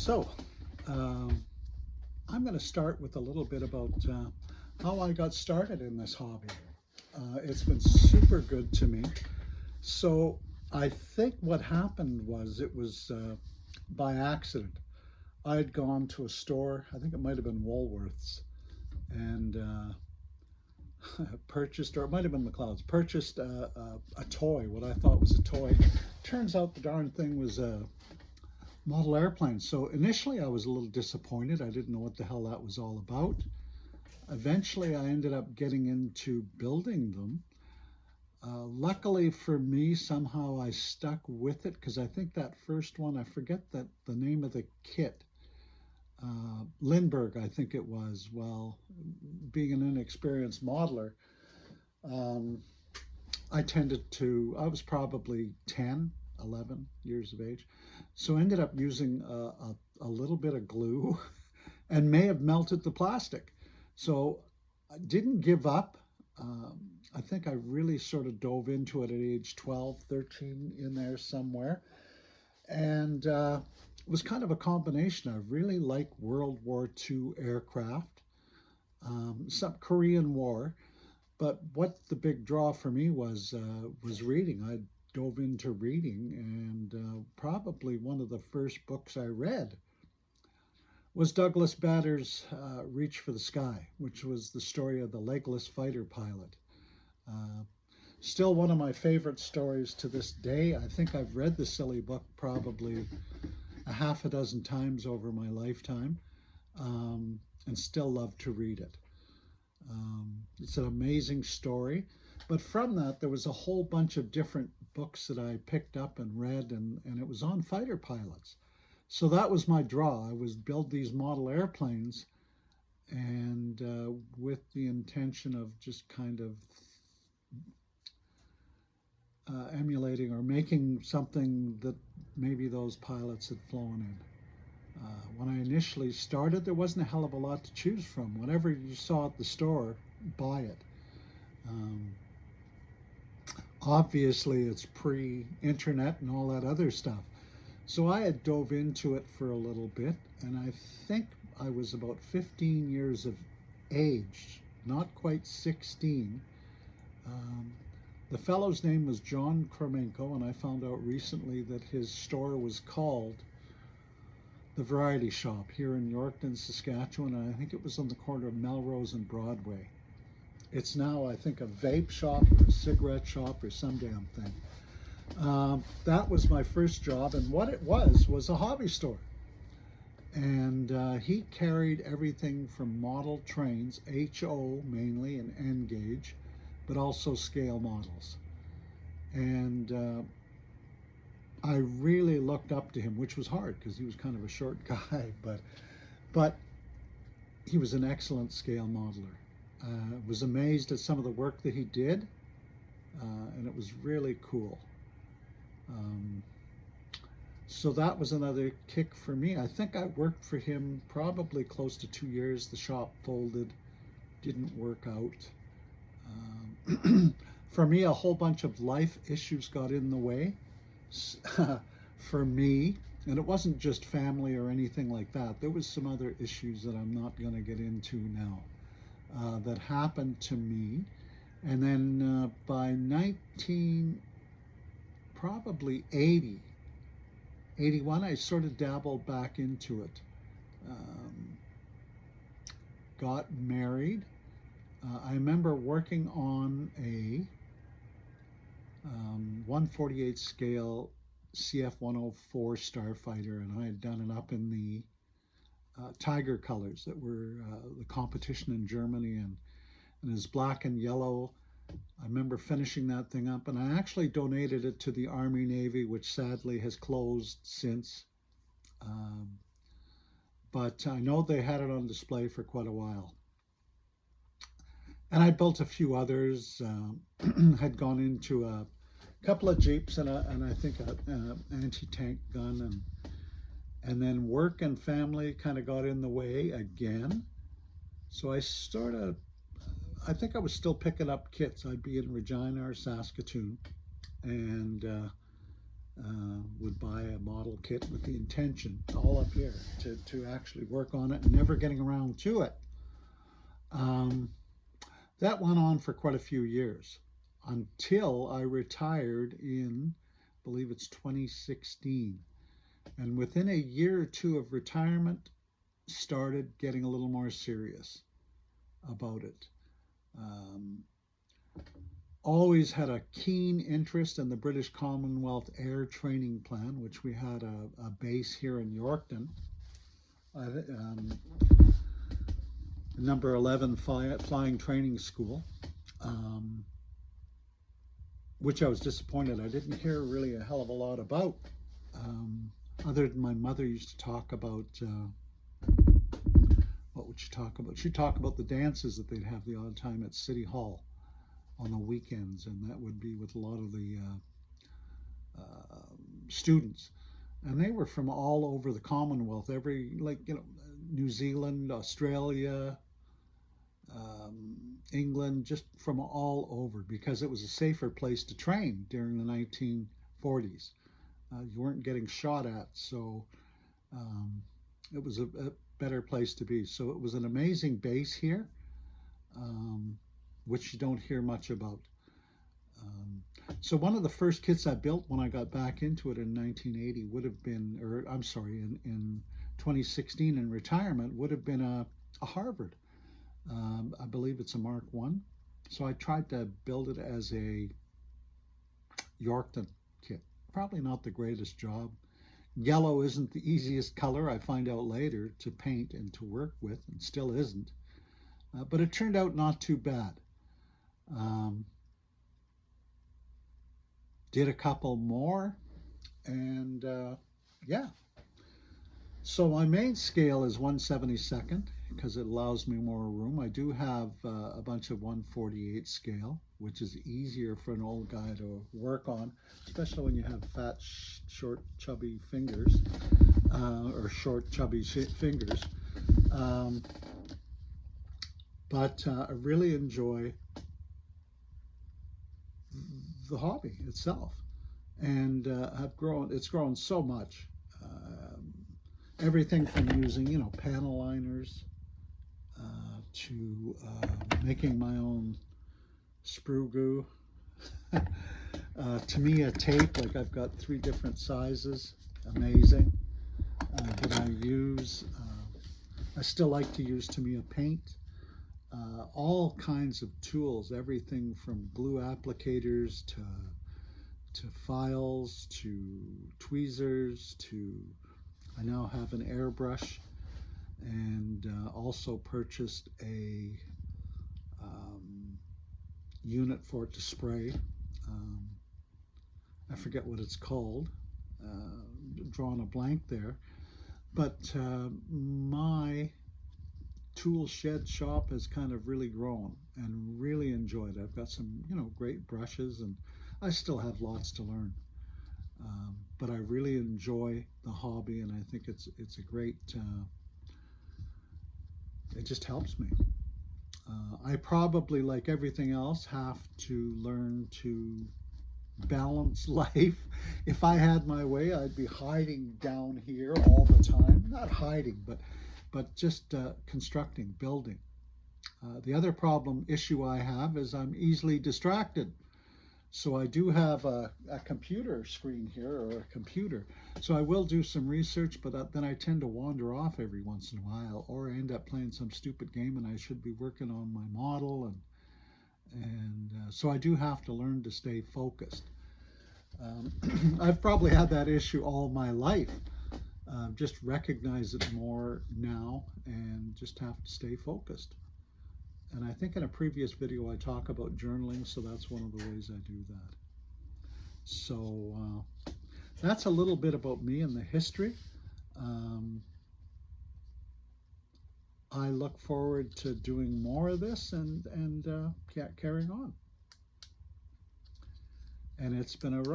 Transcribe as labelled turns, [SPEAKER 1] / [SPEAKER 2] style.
[SPEAKER 1] So, um, I'm going to start with a little bit about how I got started in this hobby. It's been super good to me. So, I think what happened was it was by accident. I had gone to a store, I think it might have been Woolworths, and purchased, or it might have been McLeod's, purchased a toy, what I thought was a toy. Turns out the darn thing was a model airplane. So initially I was a little disappointed. I didn't know what the hell that was all about. Eventually I ended up getting into building them. Luckily for me, somehow I stuck with it because I think that first one, I forget that the name of the kit, Lindbergh, I think it was. Well, being an inexperienced modeler, um, I was probably 10, 11 years of age. So I ended up using a little bit of glue and may have melted the plastic. So I didn't give up. I think I really sort of dove into it at age 12, 13, in there somewhere. And it was kind of a combination. I really like World War II aircraft, some Korean War. But what the big draw for me was reading. I dove into reading, and probably one of the first books I read was Douglas Bader's Reach for the Sky, which was the story of the legless fighter pilot. Uh, Still one of my favorite stories to this day. I think I've read the silly book probably a half a dozen times over my lifetime, and still love to read it. It's an amazing story. But from that, there was a whole bunch of different books that I picked up and read, and it was on fighter pilots. So that was my draw. I was build these model airplanes, and with the intention of just kind of emulating or making something that maybe those pilots had flown in. When I initially started, there wasn't a hell of a lot to choose from. Whatever you saw at the store, buy it. Um, Obviously, it's pre-internet and all that other stuff. So I had dove into it for a little bit, and I think I was about 15 years of age, not quite 16. Um, the fellow's name was John Kromenko, and I found out recently that his store was called the Variety Shop here in Yorkton, Saskatchewan, and I think it was on the corner of Melrose and Broadway. It's now, I think, a vape shop or a cigarette shop or some damn thing. That was my first job, and what it was a hobby store. And he carried everything from model trains, HO mainly, and N gauge, but also scale models. And I really looked up to him, which was hard because he was kind of a short guy, but he was an excellent scale modeler. Was amazed at some of the work that he did, and it was really cool. So that was another kick for me. I think I worked for him probably close to 2 years. The shop folded, didn't work out. For me, a whole bunch of life issues got in the way for me, and it wasn't just family or anything like that. There was some other issues that I'm not going to get into now that happened to me. And then by 19, probably 80, 81, I sort of dabbled back into it. Got married. I remember working on a 1/48 scale CF-104 Starfighter, and I had done it up in the Tiger colors that were the competition in Germany, and it was black and yellow. I remember finishing that thing up, and I actually donated it to the Army Navy, which sadly has closed since. But I know they had it on display for quite a while. And I built a few others, had gone into a couple of Jeeps and I think an anti-tank gun, and then work and family kind of got in the way again. So I think I was still picking up kits. I'd be in Regina or Saskatoon, and would buy a model kit with the intention, all up here, to actually work on it and never getting around to it. That went on for quite a few years until I retired in, I believe it's 2016. And within a year or two of retirement, started getting a little more serious about it. Always had a keen interest in the British Commonwealth Air Training Plan, which we had a base here in Yorkton. Number 11 Flying Training School, which I was disappointed I didn't hear really a hell of a lot about, other than my mother used to talk about, what would she talk about? She'd talk about the dances that they'd have the odd time at City Hall on the weekends, and that would be with a lot of the students. And they were from all over the Commonwealth, New Zealand, Australia, England, just from all over, because it was a safer place to train during the 1940s. You weren't getting shot at, so it was a better place to be. So it was an amazing base here, which you don't hear much about. So one of the first kits I built when I got back into it in 1980 would have been, or I'm sorry, in 2016 in retirement, would have been a Harvard. I believe it's a Mark I. So I tried to build it as a Yorkton kit. Probably not the greatest job. Yellow isn't the easiest color, I find out later, to paint and to work with, and still isn't. But it turned out not too bad. Did a couple more, and yeah. So my main scale is 1/72 because it allows me more room. I do have a bunch of 1/48 scale, which is easier for an old guy to work on, especially when you have fat, short, chubby fingers, or short, chubby fingers. But I really enjoy the hobby itself, and it's grown so much. Everything from using, panel liners, to making my own sprue goo. Tamiya tape, like I've got 3 different sizes, amazing, that I use. I still like to use Tamiya paint. All kinds of tools, everything from glue applicators to files to tweezers to, I now have an airbrush, and also purchased a unit for it to spray. I forget what it's called, drawing a blank there, but my tool shed shop has kind of really grown and really enjoyed it. I've got some, great brushes, and I still have lots to learn. But I really enjoy the hobby, and I think it's a great, it just helps me. I probably, like everything else, have to learn to balance life. If I had my way, I'd be hiding down here all the time. Not hiding, but just constructing, building. The other issue I have is I'm easily distracted. So I do have a computer screen here, or a computer. So I will do some research, but then I tend to wander off every once in a while, or I end up playing some stupid game and I should be working on my model. And so I do have to learn to stay focused. I've probably had that issue all my life. Just recognize it more now and just have to stay focused. And I think in a previous video I talk about journaling, so that's one of the ways I do that. So that's a little bit about me and the history. I look forward to doing more of this and carrying on. And it's been a